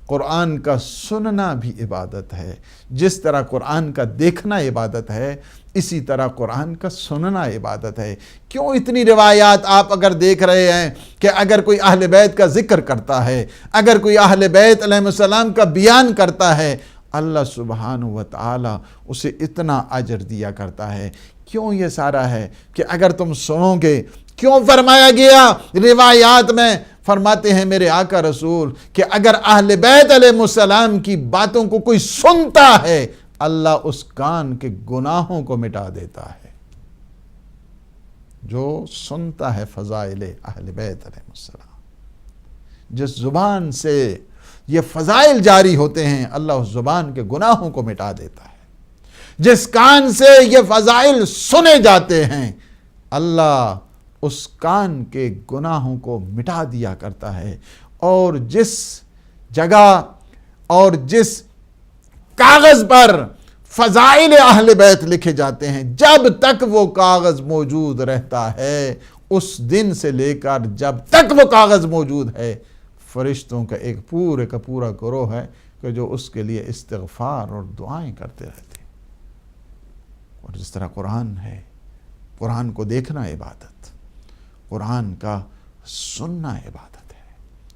قرآن کا سننا بھی عبادت ہے۔ جس طرح قرآن کا دیکھنا عبادت ہے، اسی طرح قرآن کا سننا عبادت ہے۔ کیوں اتنی روایات آپ اگر دیکھ رہے ہیں کہ اگر کوئی اہل بیت کا ذکر کرتا ہے، اگر کوئی اہل بیت علیہ السلام کا بیان کرتا ہے، اللہ سبحانہ و تعالی اسے اتنا اجر دیا کرتا ہے۔ کیوں یہ سارا ہے کہ اگر تم سنو گے، کیوں فرمایا گیا روایات میں، فرماتے ہیں میرے آقا رسول کہ اگر اہل بیت علیہ السلام کی باتوں کو کوئی سنتا ہے، اللہ اس کان کے گناہوں کو مٹا دیتا ہے۔ جو سنتا ہے فضائل اہل بیت علیہ السلام، جس زبان سے یہ فضائل جاری ہوتے ہیں، اللہ اس زبان کے گناہوں کو مٹا دیتا ہے۔ جس کان سے یہ فضائل سنے جاتے ہیں، اللہ اس کان کے گناہوں کو مٹا دیا کرتا ہے۔ اور جس جگہ اور جس کاغذ پر فضائل اہل بیت لکھے جاتے ہیں، جب تک وہ کاغذ موجود رہتا ہے، اس دن سے لے کر جب تک وہ کاغذ موجود ہے، فرشتوں کا ایک پورے کا پورا گروہ ہے کہ جو اس کے لیے استغفار اور دعائیں کرتے رہتے ہیں۔ اور جس طرح قرآن ہے، قرآن کو دیکھنا عبادت، قرآن کا سننا عبادت ہے۔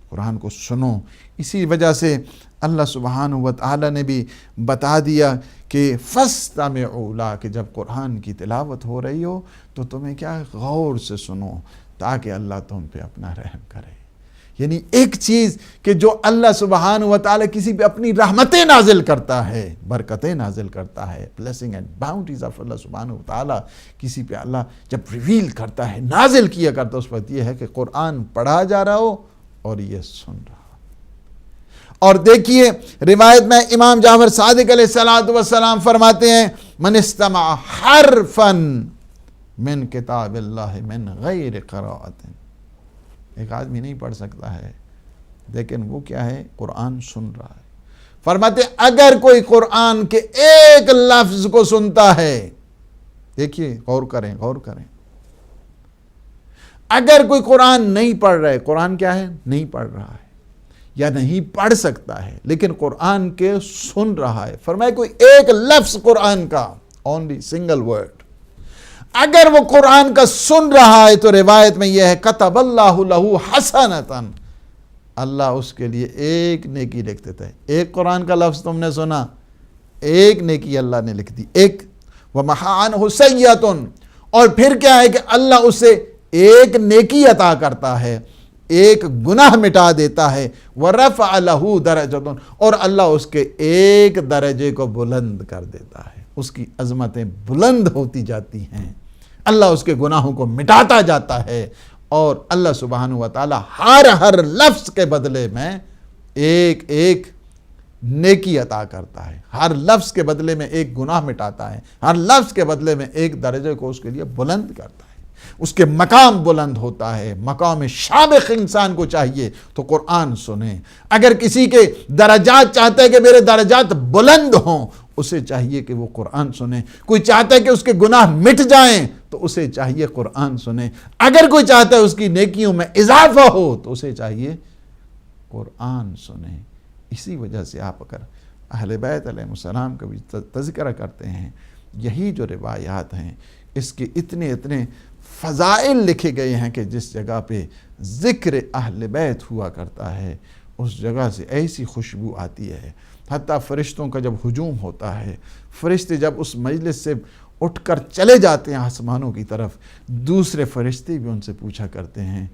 قرآن کو سنو۔ اسی وجہ سے اللہ سبحانہ و تعالی نے بھی بتا دیا کہ فَاسْتَمِعُوا لَهُ، کہ جب قرآن کی تلاوت ہو رہی ہو تو تمہیں کیا غور سے سنو تاکہ اللہ تم پہ اپنا رحم کرے۔ یعنی ایک چیز کہ جو اللہ سبحانہ و تعالی کسی پہ اپنی رحمتیں نازل کرتا ہے، برکتیں نازل کرتا ہے، blessing and bounties of Allah سبحانہ و تعالی کسی پہ اللہ جب ریویل کرتا ہے، نازل کیا کرتا ہے، اس وقت یہ ہے کہ قرآن پڑھا جا رہا ہو اور یہ سن رہا ہو۔ اور دیکھیے روایت میں امام جعفر صادق علیہ السلام فرماتے ہیں من استمع حرفا من کتاب اللہ من غیر قراءت، ایک آدمی نہیں پڑھ سکتا ہے لیکن وہ کیا ہے، قرآن سن رہا ہے۔ فرماتے اگر کوئی قرآن کے ایک لفظ کو سنتا ہے، دیکھیے غور کریں غور کریں، اگر کوئی قرآن نہیں پڑھ رہا ہے، قرآن کیا ہے، نہیں پڑھ رہا ہے یا نہیں پڑھ سکتا ہے لیکن قرآن کے سن رہا ہے، فرمائے کوئی ایک لفظ قرآن کا، اونلی سنگل ورڈ، اگر وہ قرآن کا سن رہا ہے تو روایت میں یہ ہے کتب اللہ لہ حسنۃ، اللہ اس کے لیے ایک نیکی لکھ دیتا ہے۔ ایک قرآن کا لفظ تم نے سنا، ایک نیکی اللہ نے لکھ دی، ایک ومحا عنہ سیئۃ، اور پھر کیا ہے کہ اللہ اسے ایک نیکی عطا کرتا ہے، ایک گناہ مٹا دیتا ہے، ورفع لہ درجۃ، اور اللہ اس کے ایک درجے کو بلند کر دیتا ہے، اس کی عظمتیں بلند ہوتی جاتی ہیں، اللہ اس کے گناہوں کو مٹاتا جاتا ہے، اور اللہ سبحانہ و تعالی ہر لفظ کے بدلے میں ایک ایک نیکی عطا کرتا ہے، ہر لفظ کے بدلے میں ایک گناہ مٹاتا ہے، ہر لفظ کے بدلے میں ایک درجے کو اس کے لیے بلند کرتا ہے، اس کے مقام بلند ہوتا ہے۔ مقام شامخ انسان کو چاہیے تو قرآن سنیں۔ اگر کسی کے درجات چاہتا ہے کہ میرے درجات بلند ہوں، اسے چاہیے کہ وہ قرآن سنیں۔ کوئی چاہتا ہے کہ اس کے گناہ مٹ جائیں تو اسے چاہیے قرآن سنیں۔ اگر کوئی چاہتا ہے اس کی نیکیوں میں اضافہ ہو تو اسے چاہیے قرآن سنیں۔ اسی وجہ سے آپ اگر اہل بیت علیہ السلام کا بھی تذکرہ کرتے ہیں، یہی جو روایات ہیں اس کے اتنے فضائل لکھے گئے ہیں کہ جس جگہ پہ ذکر اہل بیت ہوا کرتا ہے اس جگہ سے ایسی خوشبو آتی ہے، حتیٰ فرشتوں کا جب ہجوم ہوتا ہے، فرشتے جب اس مجلس سے اٹھ کر چلے جاتے ہیں آسمانوں کی طرف، دوسرے فرشتے بھی ان سے پوچھا کرتے ہیں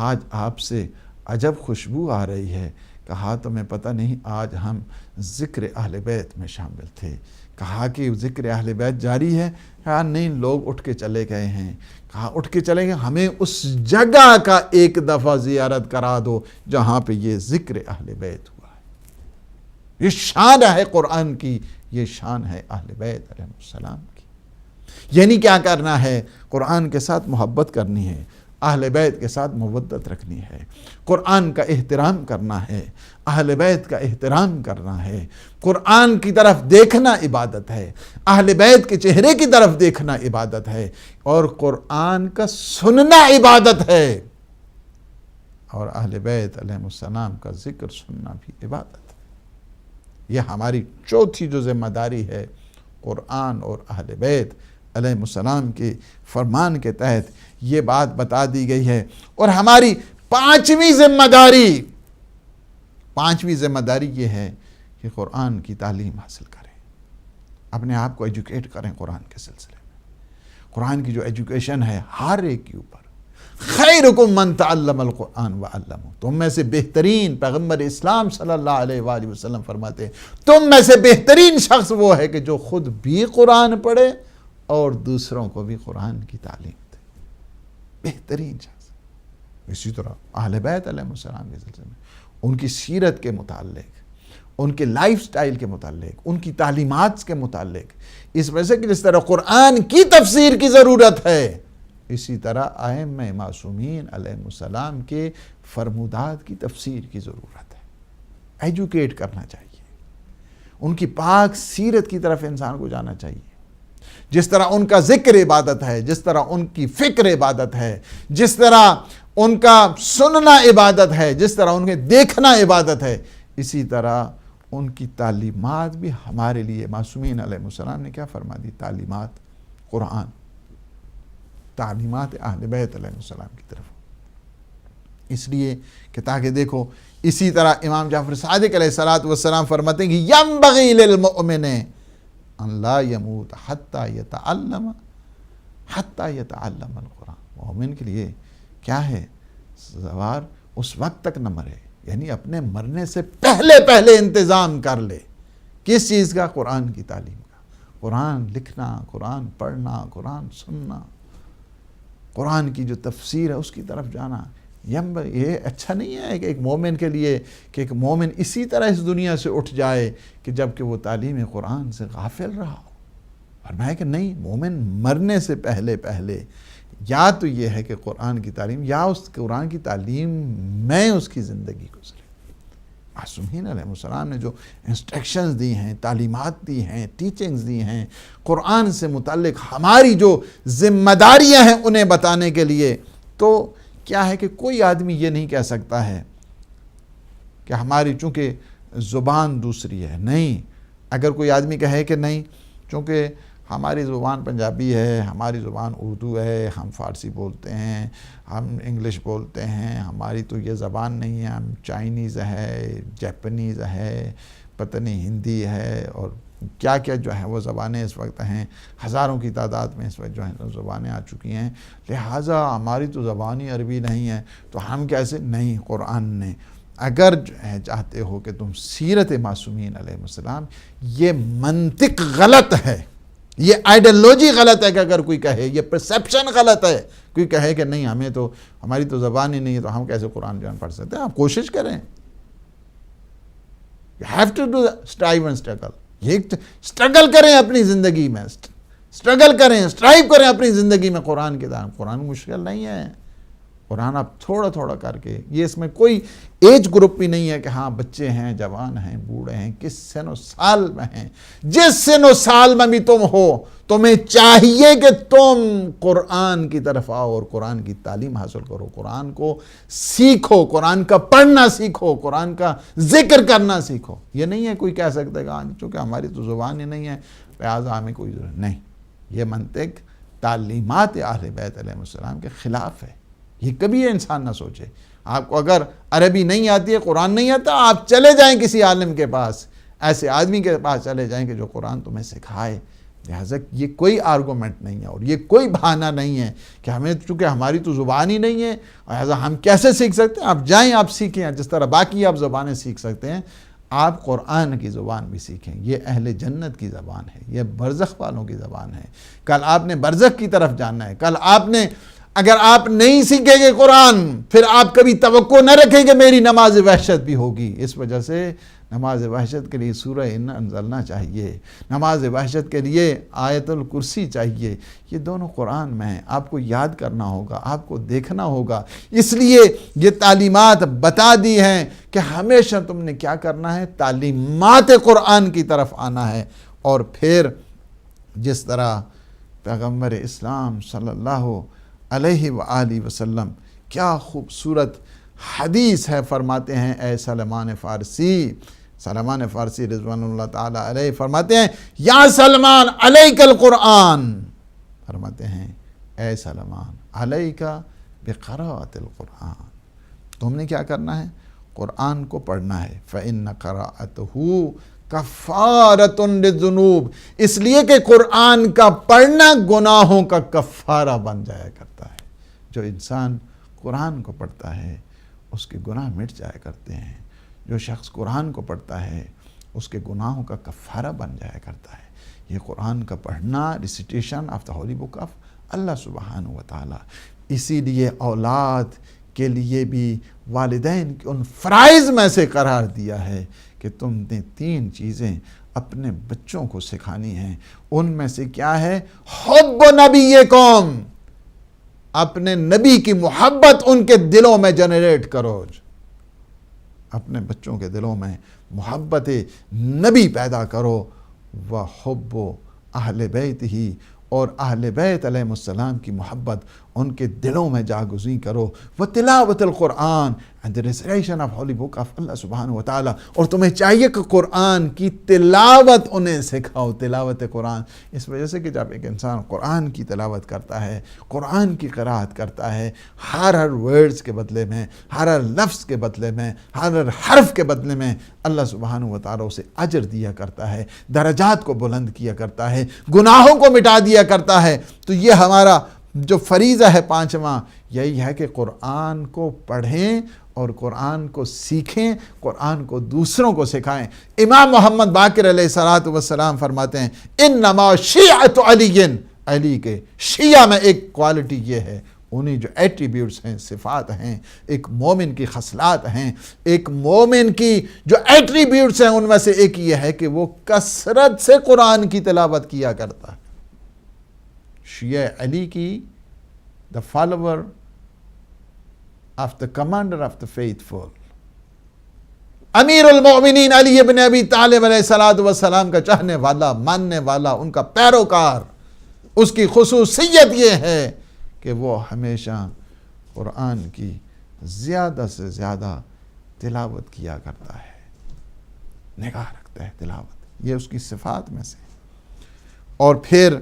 آج آپ سے عجب خوشبو آ رہی ہے۔ کہا تمہیں پتہ نہیں آج ہم ذکر اہل بیت میں شامل تھے۔ کہا کہ ذکر اہل بیت جاری ہے؟ کہا نہیں، لوگ اٹھ کے چلے گئے ہیں۔ کہا اٹھ کے چلے گئے، ہمیں اس جگہ کا ایک دفعہ زیارت کرا دو جہاں پہ یہ ذکر اہل بیت ہوا ہے۔ یہ شان ہے قرآن کی، یہ شان ہے اہل بیت علیہ السلام کی۔ یعنی کیا کرنا ہے؟ قرآن کے ساتھ محبت کرنی ہے، اہل بیت کے ساتھ مودت رکھنی ہے، قرآن کا احترام کرنا ہے، اہل بیت کا احترام کرنا ہے، قرآن کی طرف دیکھنا عبادت ہے، اہل بیت کے چہرے کی طرف دیکھنا عبادت ہے، اور قرآن کا سننا عبادت ہے۔ اور اہل بیت علیہ السلام کا ذکر سننا بھی عبادت ہے۔ یہ ہماری چوتھی جو ذمہ داری ہے، قرآن اور اہل بیت علیہ السلام کے فرمان کے تحت یہ بات بتا دی گئی ہے۔ اور ہماری پانچویں ذمہ داری یہ ہے کہ قرآن کی تعلیم حاصل کریں، اپنے آپ کو ایجوکیٹ کریں قرآن کے سلسلے میں۔ قرآن کی جو ایجوکیشن ہے ہر ایک کے اوپر، خیرکم من تعلم القرآن وعلمہ، تم میں سے بہترین، پیغمبر اسلام صلی اللہ علیہ وآلہ وسلم فرماتے ہیں تم میں سے بہترین شخص وہ ہے کہ جو خود بھی قرآن پڑھے اور دوسروں کو بھی قرآن کی تعلیم دے، بہترین شخص۔ اسی طرح اہل بیت علیہ السلام کے سلسلے میں ان کی سیرت کے متعلق، ان کے لائف سٹائل کے متعلق، ان کی تعلیمات کے متعلق، اس وجہ سے کہ جس طرح قرآن کی تفسیر کی ضرورت ہے، اسی طرح ائمہ معصومین علیہ السلام کے فرمودات کی تفسیر کی ضرورت ہے۔ ایجوکیٹ کرنا چاہیے، ان کی پاک سیرت کی طرف انسان کو جانا چاہیے۔ جس طرح ان کا ذکر عبادت ہے، جس طرح ان کی فکر عبادت ہے، جس طرح ان کا سننا عبادت ہے، جس طرح ان کے دیکھنا عبادت ہے، اسی طرح ان کی تعلیمات بھی ہمارے لیے، معصومین علیہ السلام نے کیا فرما دی؟ تعلیمات قرآن، تعلیمات اہل بیت علیہ السلام کی طرف، اس لیے کہ تاکہ دیکھو، اسی طرح امام جعفر صادق علیہ السلام فرماتے ہیں کہ ینبغی للمؤمن ان لا يموت حتی یتعلم القرآن، مومن کے لیے کیا ہے؟ زوار اس وقت تک نہ مرے، یعنی اپنے مرنے سے پہلے انتظام کر لے۔ کس چیز کا؟ قرآن کی تعلیم کا، قرآن لکھنا، قرآن پڑھنا، قرآن سننا، قرآن کی جو تفسیر ہے اس کی طرف جانا۔ یہ اچھا نہیں ہے کہ ایک مومن کے لیے کہ ایک مومن اسی طرح اس دنیا سے اٹھ جائے کہ جب کہ وہ تعلیم قرآن سے غافل رہا ہو۔ فرمایا کہ نہیں، مومن مرنے سے پہلے یا تو یہ ہے کہ قرآن کی تعلیم، یا اس قرآن کی تعلیم میں اس کی زندگی گزرے۔ معصومین علیہ السلام نے جو انسٹرکشنز دی ہیں، تعلیمات دی ہیں، ٹیچنگز دی ہیں، قرآن سے متعلق ہماری جو ذمہ داریاں ہیں انہیں بتانے کے لیے، تو کیا ہے کہ کوئی آدمی یہ نہیں کہہ سکتا ہے کہ ہماری چونکہ زبان دوسری ہے۔ نہیں، اگر کوئی آدمی کہے کہ نہیں، چونکہ ہماری زبان پنجابی ہے، ہماری زبان اردو ہے، ہم فارسی بولتے ہیں، ہم انگلش بولتے ہیں، ہماری تو یہ زبان نہیں ہے، ہم چائنیز ہے، جیپنیز ہے، پتہ نہیں ہندی ہے، اور کیا کیا جو ہے وہ زبانیں اس وقت ہیں، ہزاروں کی تعداد میں اس وقت جو ہیں زبانیں آ چکی ہیں، لہٰذا ہماری تو زبان ہی عربی نہیں ہے تو ہم کیسے؟ نہیں، قرآن نے اگر جو ہے چاہتے ہو کہ تم سیرت معصومین علیہ السلام، یہ منطق غلط ہے، یہ آئیڈیالوجی غلط ہے کہ اگر کوئی کہے، یہ پرسیپشن غلط ہے، کوئی کہے کہ نہیں ہمیں تو ہماری تو زبان ہی نہیں ہے تو ہم کیسے قرآن جو پڑھ سکتے ہیں۔ آپ کوشش کریں، you have to do strive and struggle، یہ اسٹرگل کریں اپنی زندگی میں، اسٹرگل کریں، اسٹرائیو کریں اپنی زندگی میں قرآن کے دان۔ قرآن مشکل نہیں ہے، قرآن آپ تھوڑا تھوڑا کر کے، یہ اس میں کوئی ایج گروپ بھی نہیں ہے کہ ہاں بچے ہیں، جوان ہیں، بوڑھے ہیں، کس سن و سال میں ہیں، جس سن و سال میں بھی تم ہو، تمہیں چاہیے کہ تم قرآن کی طرف آؤ اور قرآن کی تعلیم حاصل کرو، قرآن کو سیکھو، قرآن کا پڑھنا سیکھو، قرآن کا ذکر کرنا سیکھو۔ یہ نہیں ہے کوئی کہہ سکتا ہے کہ چونکہ ہماری تو زبان ہی نہیں ہے لہٰذا ہمیں کوئی ضرورت نہیں۔ یہ منطق تعلیمات اہل بیت علیہ السلام کے خلاف ہے، یہ کبھی انسان نہ سوچے۔ آپ کو اگر عربی نہیں آتی ہے، قرآن نہیں آتا، آپ چلے جائیں کسی عالم کے پاس، ایسے آدمی کے پاس چلے جائیں کہ جو قرآن تمہیں سکھائے۔ لہٰذا یہ کوئی آرگومنٹ نہیں ہے اور یہ کوئی بہانہ نہیں ہے کہ ہمیں چونکہ ہماری تو زبان ہی نہیں ہے لہٰذا ہم کیسے سیکھ سکتے ہیں۔ آپ جائیں، آپ سیکھیں، جس طرح باقی آپ زبانیں سیکھ سکتے ہیں، آپ قرآن کی زبان بھی سیکھیں۔ یہ اہل جنت کی زبان ہے، یہ برزخ والوں کی زبان ہے۔ کل آپ نے برزخ کی طرف جانا ہے، کل آپ نے اگر آپ نہیں سیکھیں گے قرآن، پھر آپ کبھی توقع نہ رکھیں کہ میری نماز وحشت بھی ہوگی۔ اس وجہ سے نماز وحشت کے لیے سورہ انا انزلنا چاہیے، نماز وحشت کے لیے آیت الکرسی چاہیے۔ یہ دونوں قرآن میں ہیں، آپ کو یاد کرنا ہوگا، آپ کو دیکھنا ہوگا۔ اس لیے یہ تعلیمات بتا دی ہیں کہ ہمیشہ تم نے کیا کرنا ہے، تعلیمات قرآن کی طرف آنا ہے۔ اور پھر جس طرح پیغمبر اسلام صلی اللہ علیہ وآلہ وسلم کیا خوبصورت حدیث ہے، فرماتے ہیں اے سلمان فارسی، سلمان فارسی رضوان اللہ تعالی علیہ فرماتے ہیں یا سلمان علیک القرآن، فرماتے ہیں اے سلمان علیک بقراءۃ القرآن، تم نے کیا کرنا ہے؟ قرآن کو پڑھنا ہے۔ فإن قراءته کفارۃ للذنوب، اس لیے کہ قرآن کا پڑھنا گناہوں کا کفارہ بن جایا کرتا ہے۔ جو انسان قرآن کو پڑھتا ہے اس کے گناہ مٹ جایا کرتے ہیں، جو شخص قرآن کو پڑھتا ہے اس کے گناہوں کا کفارہ بن جایا کرتا ہے۔ یہ قرآن کا پڑھنا، recitation of the holy book of Allah سبحانہ و تعالی۔ اسی لیے اولاد کے لیے بھی والدین کے ان فرائض میں سے قرار دیا ہے کہ تم نے 3 چیزیں اپنے بچوں کو سکھانی ہیں۔ ان میں سے کیا ہے؟ حب نبیکم، اپنے نبی کی محبت ان کے دلوں میں جنریٹ کرو، اپنے بچوں کے دلوں میں محبت نبی پیدا کرو، وحب اہل بیت ہی، اور اہل بیت علیہ السلام کی محبت ان کے دلوں میں جاگزیں کرو، وتلاوت القرآن and the recitation of holy book of اللہ سبحانہ وتعالی، اور تمہیں چاہیے کہ قرآن کی تلاوت انہیں سکھاؤ، تلاوت قرآن۔ اس وجہ سے کہ جب ایک انسان قرآن کی تلاوت کرتا ہے، قرآن کی قرأت کرتا ہے، ہر ورڈز کے بدلے میں، ہر لفظ کے بدلے میں، ہر حرف کے بدلے میں اللہ سبحانہ وتعالی اسے اجر دیا کرتا ہے، درجات کو بلند کیا کرتا ہے، گناہوں کو مٹا دیا کرتا ہے۔ تو یہ ہمارا جو فریضہ ہے 5واں، یہی ہے کہ قرآن کو پڑھیں اور قرآن کو سیکھیں، قرآن کو دوسروں کو سکھائیں۔ امام محمد باقر علیہ السلام فرماتے ہیں انما شیعۃ علی، علی کے شیعہ میں ایک کوالٹی یہ ہے، انہیں جو ایٹریبیوٹس ہیں، صفات ہیں، ایک مومن کی خصلات ہیں، ایک مومن کی جو ایٹریبیوٹس ہیں ان میں سے ایک یہ ہے کہ وہ کثرت سے قرآن کی تلاوت کیا کرتا ہے۔ شیعہ علی کی the follower of the commander of the faithful، امیر المؤمنین علی ابن ابی طالب علیہ السلام کا چاہنے والا، ماننے والا، ان کا پیروکار، اس کی خصوصیت یہ ہے کہ وہ ہمیشہ قرآن کی زیادہ سے زیادہ تلاوت کیا کرتا ہے، نگاہ رکھتا ہے تلاوت، یہ اس کی صفات میں سے۔ اور پھر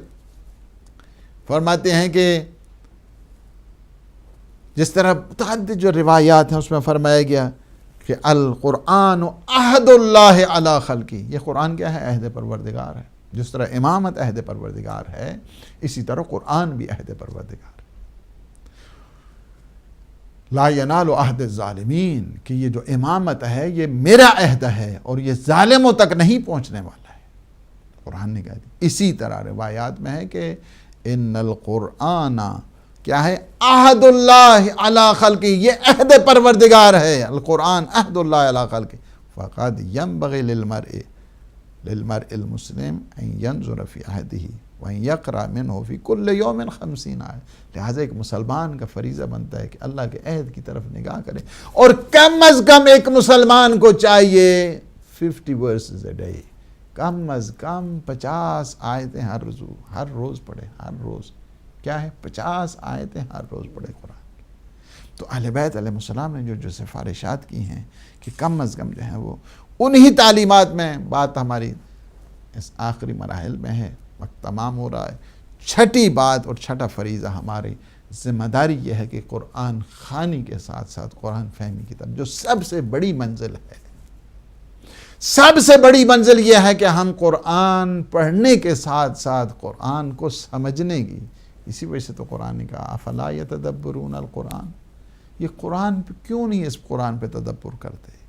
فرماتے ہیں کہ جس طرح متعدد جو روایات ہیں اس میں فرمایا گیا کہ القرآن عہد اللہ علی خلقی، یہ قرآن کیا ہے؟ عہد پروردگار ہے۔ جس طرح امامت عہد پروردگار ہے، اسی طرح قرآن بھی عہد پروردگار ہے۔ لا ینال عہد الظالمین، کہ یہ جو امامت ہے یہ میرا عہد ہے اور یہ ظالموں تک نہیں پہنچنے والا ہے، قرآن نے کہا دیا۔ اسی طرح روایات میں ہے کہ ان القرآن کیا ہے؟ عہد اللہ علی خلقی، یہ عہد پروردگار ہے، القرآن عہد اللہ علی خلقی، فقد ینبغی للمرء المسلم ان ینظر فی عہدہ وان یقرأ منہ فی کل یوم 50 آیۃ۔ لہٰذا ایک مسلمان کا فریضہ بنتا ہے کہ اللہ کے عہد کی طرف نگاہ کرے، اور کم از کم ایک مسلمان کو چاہیے 50 verses a day، کم از کم 50 آیتیں ہر روز پڑھے، ہر روز کیا ہے؟ 50 آیتیں ہر روز پڑھے قرآن۔ تو اہل بیت علیہ السلام نے جو سفارشات کی ہیں کہ کم از کم جو ہے وہ انہی تعلیمات میں، بات ہماری اس آخری مراحل میں ہے، وقت تمام ہو رہا ہے۔ چھٹی بات اور چھٹا فریضہ ہماری ذمہ داری یہ ہے کہ قرآن خوانی کے ساتھ ساتھ قرآن فہمی کی طرف، جو سب سے بڑی منزل ہے، سب سے بڑی منزل یہ ہے کہ ہم قرآن پڑھنے کے ساتھ ساتھ قرآن کو سمجھنے کی۔ اسی وجہ سے تو قرآن نے کہا افلا یتدبرون القرآن، یہ قرآن پہ کیوں نہیں اس قرآن پہ تدبر کرتے،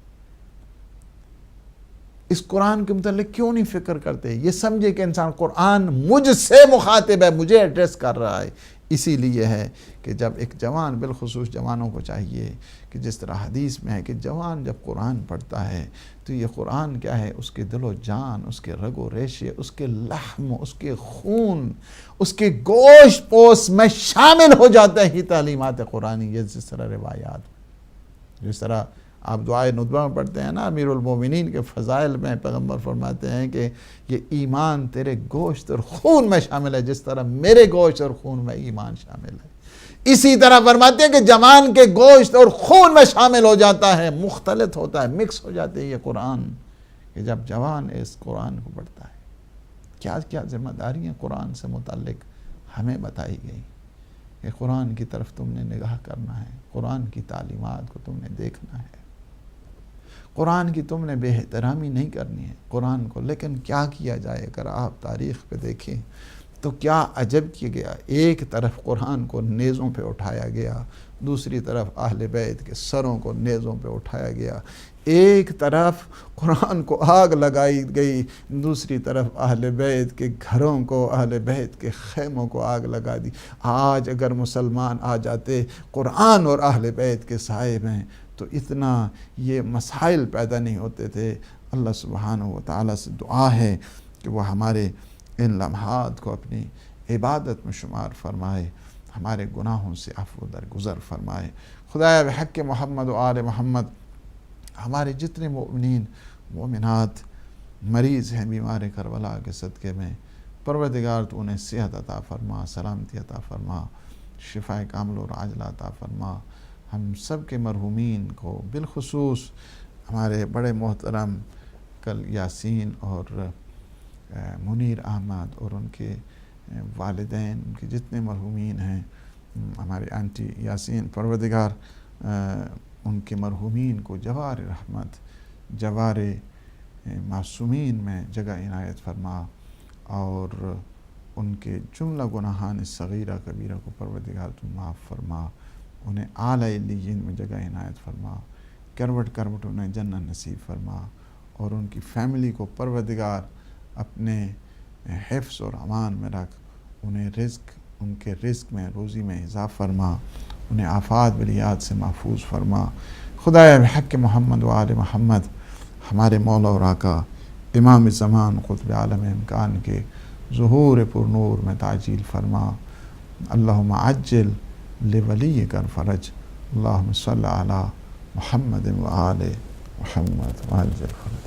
اس قرآن کے متعلق کیوں نہیں فکر کرتے، یہ سمجھے کہ انسان قرآن مجھ سے مخاطب ہے، مجھے ایڈریس کر رہا ہے۔ اسی لیے ہے کہ جب ایک جوان، بالخصوص جوانوں کو چاہیے کہ جس طرح حدیث میں ہے کہ جوان جب قرآن پڑھتا ہے تو یہ قرآن کیا ہے؟ اس کے دل و جان، اس کے رگ و ریشے، اس کے لحم، اس کے خون، اس کے گوشت پوست میں شامل ہو جاتا ہے ہی تعلیمات قرآنی۔ یہ جس طرح روایات، جس طرح آپ دعائے ندوہ میں پڑھتے ہیں نا، امیر المومنین کے فضائل میں پیغمبر فرماتے ہیں کہ یہ ایمان تیرے گوشت اور خون میں شامل ہے، جس طرح میرے گوشت اور خون میں ایمان شامل ہے۔ اسی طرح فرماتے ہیں کہ جوان کے گوشت اور خون میں شامل ہو جاتا ہے، مختلط ہوتا ہے، مکس ہو جاتے ہیں یہ قرآن، کہ جب جوان اس قرآن کو پڑھتا ہے۔ کیا کیا ذمہ داریاں قرآن سے متعلق ہمیں بتائی گئی کہ قرآن کی طرف تم نے نگاہ کرنا ہے، قرآن کی تعلیمات کو تم نے دیکھنا ہے، قرآن کی تم نے بے احترامی نہیں کرنی ہے قرآن کو۔ لیکن کیا کیا جائے، اگر آپ تاریخ پہ دیکھیں تو کیا عجب کیا گیا، ایک طرف قرآن کو نیزوں پہ اٹھایا گیا، دوسری طرف اہل بیت کے سروں کو نیزوں پہ اٹھایا گیا، ایک طرف قرآن کو آگ لگائی گئی، دوسری طرف اہل بیت کے گھروں کو، اہل بیت کے خیموں کو آگ لگا دی۔ آج اگر مسلمان آ جاتے قرآن اور اہل بیت کے سائے میں تو اتنا یہ مسائل پیدا نہیں ہوتے تھے۔ اللہ سبحانہ و تعالیٰ سے دعا ہے کہ وہ ہمارے ان لمحات کو اپنی عبادت میں شمار فرمائے، ہمارے گناہوں سے عفو درگزر فرمائے۔ خدایا بحق محمد و آل محمد، ہمارے جتنے مؤمنین مومنات مریض ہیں بیمار کربلا کے صدقے میں، پروردگار تو انہیں صحت عطا فرما، سلامتی عطا فرما، شفاء کامل اور عاجلہ عطا فرما۔ ہم سب کے مرحومین کو، بالخصوص ہمارے بڑے محترم کل یاسین اور منیر احمد اور ان کے والدین، ان کے جتنے مرحومین ہیں، ہمارے آنٹی یاسین، پروردگار ان کے مرحومین کو جوار رحمت، جوار معصومین میں جگہ عنایت فرما، اور ان کے جملہ گناہان صغیرہ کبیرہ کو پروردگار تو معاف فرما، انہیں اعلی علیین میں جگہ عنایت فرما، کروٹ کروٹ انہیں جنت نصیب فرما، اور ان کی فیملی کو پروردگار اپنے حفظ اور امان میں رکھ، انہیں رزق، ان کے رزق میں، روزی میں اضافہ فرما، انہیں آفات بلیات سے محفوظ فرما۔ خدایا بحق محمد و آل محمد، ہمارے مولا اور آقا امام زمان قطب عالم امکان کے ظہور پر نور میں تعجیل فرما۔ اللہم عجل لولیک الفرج، اللہم صلی علی محمد و آل محمد وعجل فرج۔